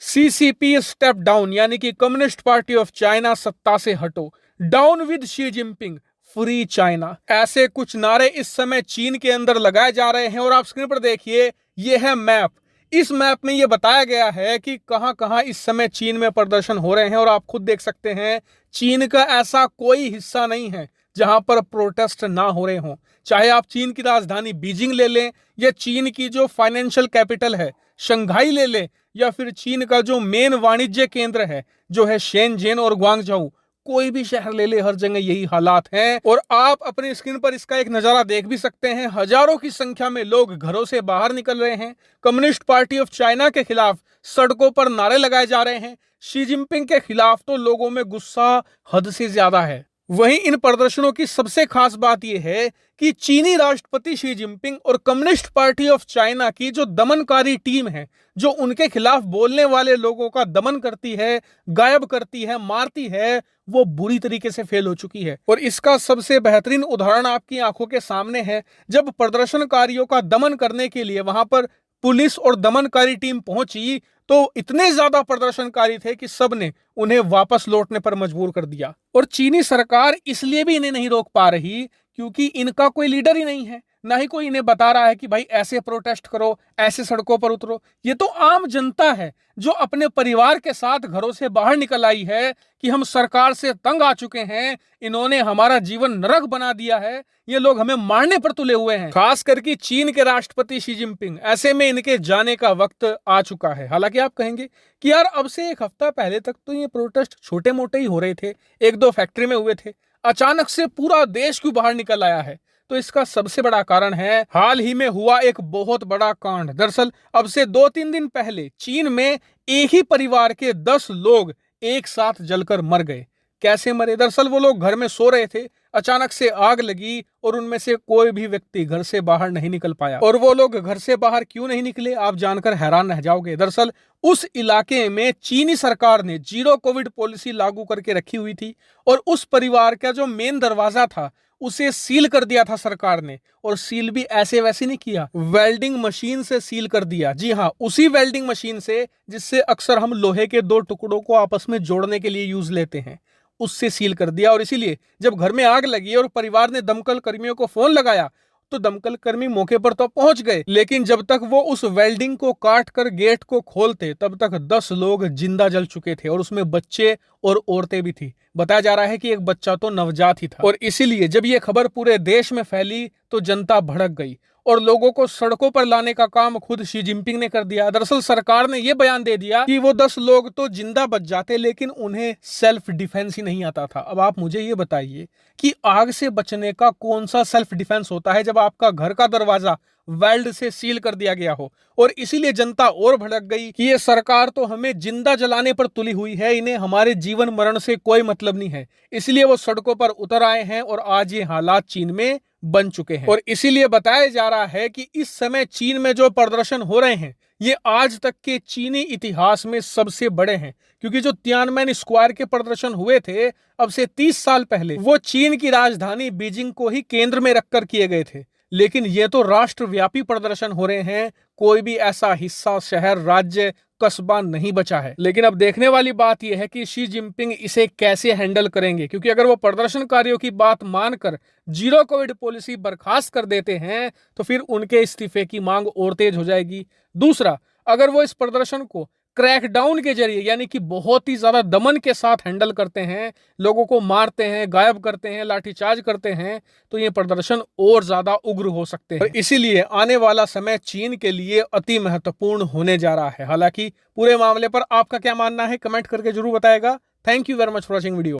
CCP step down यानी कि communist party of China सत्ता से हटो, down with Xi Jinping, free China. ऐसे कुछ नारे इस समय चीन के अंदर लगाए जा रहे हैं और आप स्क्रीन पर देखिए, ये है मैप। इस मैप में ये बताया गया है कि कहां कहां इस समय चीन में प्रदर्शन हो रहे हैं और आप खुद देख सकते हैं चीन का ऐसा कोई हिस्सा नहीं है जहां पर प्रोटेस्ट ना हो रहे हों। चाहे आप चीन की राजधानी बीजिंग ले लें या चीन की जो फाइनेंशियल कैपिटल है शंघाई ले लें या फिर चीन का जो मेन वाणिज्य केंद्र है जो है शेनजेन और ग्वांगझोउ, कोई भी शहर ले ले हर जगह यही हालात हैं। और आप अपनी स्क्रीन पर इसका एक नजारा देख भी सकते हैं, हजारों की संख्या में लोग घरों से बाहर निकल रहे हैं। कम्युनिस्ट पार्टी ऑफ चाइना के खिलाफ सड़कों पर नारे लगाए जा रहे हैं। शी जिनपिंग के खिलाफ तो लोगों में गुस्सा हद से ज्यादा है। वहीं इन प्रदर्शनों की सबसे खास बात यह है कि चीनी राष्ट्रपति शी जिनपिंग और कम्युनिस्ट पार्टी ऑफ चाइना की जो दमनकारी टीम है, जो उनके खिलाफ बोलने वाले लोगों का दमन करती है, गायब करती है, मारती है, वो बुरी तरीके से फेल हो चुकी है। और इसका सबसे बेहतरीन उदाहरण आपकी आंखों के सामने है। जब प्रदर्शनकारियों का दमन करने के लिए वहां पर पुलिस और दमनकारी टीम पहुंची तो इतने ज्यादा प्रदर्शनकारी थे कि सबने उन्हें वापस लौटने पर मजबूर कर दिया। और चीनी सरकार इसलिए भी इन्हें नहीं रोक पा रही क्योंकि इनका कोई लीडर ही नहीं है, ना ही कोई इन्हें बता रहा है कि भाई ऐसे प्रोटेस्ट करो, ऐसे सड़कों पर उतरो। ये तो आम जनता है जो अपने परिवार के साथ घरों से बाहर निकल आई है कि हम सरकार से तंग आ चुके हैं, इन्होंने हमारा जीवन नरक बना दिया है, ये लोग हमें मारने पर तुले हुए हैं। खास करके चीन के राष्ट्रपति शी जिनपिंग, ऐसे में इनके जाने का वक्त आ चुका है। हालांकि आप कहेंगे कि यार अब से एक हफ्ता पहले तक तो ये प्रोटेस्ट छोटे मोटे ही हो रहे थे, एक दो फैक्ट्री में हुए थे, अचानक से पूरा देश क्यों बाहर निकल आया है? तो इसका सबसे बड़ा कारण है हाल ही में हुआ एक बहुत बड़ा कांड। दरअसल अब से 2-3 दिन पहले चीन में एक ही परिवार के 10 लोग एक साथ जलकर मर गए। कैसे मरे? दरअसल वो लोग घर में सो रहे थे, अचानक से आग लगी और उनमें से कोई भी व्यक्ति घर से बाहर नहीं निकल पाया। और वो लोग घर से बाहर क्यों नहीं निकले, आप जानकर हैरान रह जाओगे। दरअसल उस इलाके में चीनी सरकार ने जीरो कोविड पॉलिसी लागू करके रखी हुई थी और उस परिवार का जो मेन दरवाजा था उसे सील कर दिया था सरकार ने। और सील भी ऐसे वैसे नहीं किया, वेल्डिंग मशीन से सील कर दिया। जी हाँ, उसी वेल्डिंग मशीन से जिससे अक्सर हम लोहे के दो टुकड़ों को आपस में जोड़ने के लिए यूज लेते हैं, उससे सील कर दिया। और इसीलिए जब घर में आग लगी और परिवार ने दमकल कर्मियों को फोन लगाया तो दमकल कर्मी मौके पर तो पहुंच गए, लेकिन जब तक वो उस वेल्डिंग को काट कर गेट को खोलते तब तक 10 लोग जिंदा जल चुके थे और उसमें बच्चे और औरतें भी थी। बताया जा रहा है कि एक बच्चा तो नवजात ही था। और इसीलिए जब ये खबर पूरे देश में फैली तो जनता भड़क गई और लोगों को सड़कों पर लाने का काम खुद शी जिनपिंग ने कर दिया। दरअसल सरकार ने यह बयान दे दिया कि वो 10 लोग तो जिंदा बच जाते लेकिन उन्हें सेल्फ डिफेंस ही नहीं आता था। अब आप मुझे ये बताइए कि आग से बचने का कौन सा सेल्फ डिफेंस होता है जब आपका घर का दरवाजा वेल्ड से सील कर दिया गया हो। और इसीलिए जनता और भड़क गई कि ये सरकार तो हमें जिंदा जलाने पर तुली हुई है, इन्हें हमारे जीवन मरण से कोई मतलब नहीं है। इसलिए वो सड़कों पर उतर आए हैं और आज ये हालात चीन में बन चुके हैं। और इसीलिए बताया जा रहा है कि इस समय चीन में जो प्रदर्शन हो रहे हैं ये आज तक के चीनी इतिहास में सबसे बड़े हैं, क्योंकि जो तियानमेन स्क्वायर के प्रदर्शन हुए थे अब से 30 साल पहले, वो चीन की राजधानी बीजिंग को ही केंद्र में रखकर किए गए थे। लेकिन ये तो राष्ट्रव्यापी प्रदर्शन हो रहे हैं, कोई भी ऐसा हिस्सा, शहर, राज्य, कस्बा नहीं बचा है। लेकिन अब देखने वाली बात यह है कि शी जिनपिंग इसे कैसे हैंडल करेंगे, क्योंकि अगर वो प्रदर्शनकारियों की बात मानकर जीरो कोविड पॉलिसी बर्खास्त कर देते हैं तो फिर उनके इस्तीफे की मांग और तेज हो जाएगी। दूसरा, अगर वो इस प्रदर्शन को क्रैकडाउन के जरिए यानी कि बहुत ही ज्यादा दमन के साथ हैंडल करते हैं, लोगों को मारते हैं, गायब करते हैं, लाठीचार्ज करते हैं, तो ये प्रदर्शन और ज्यादा उग्र हो सकते हैं। इसीलिए आने वाला समय चीन के लिए अति महत्वपूर्ण होने जा रहा है। हालांकि पूरे मामले पर आपका क्या मानना है कमेंट करके जरूर बताएगा। Thank you very much for watching video.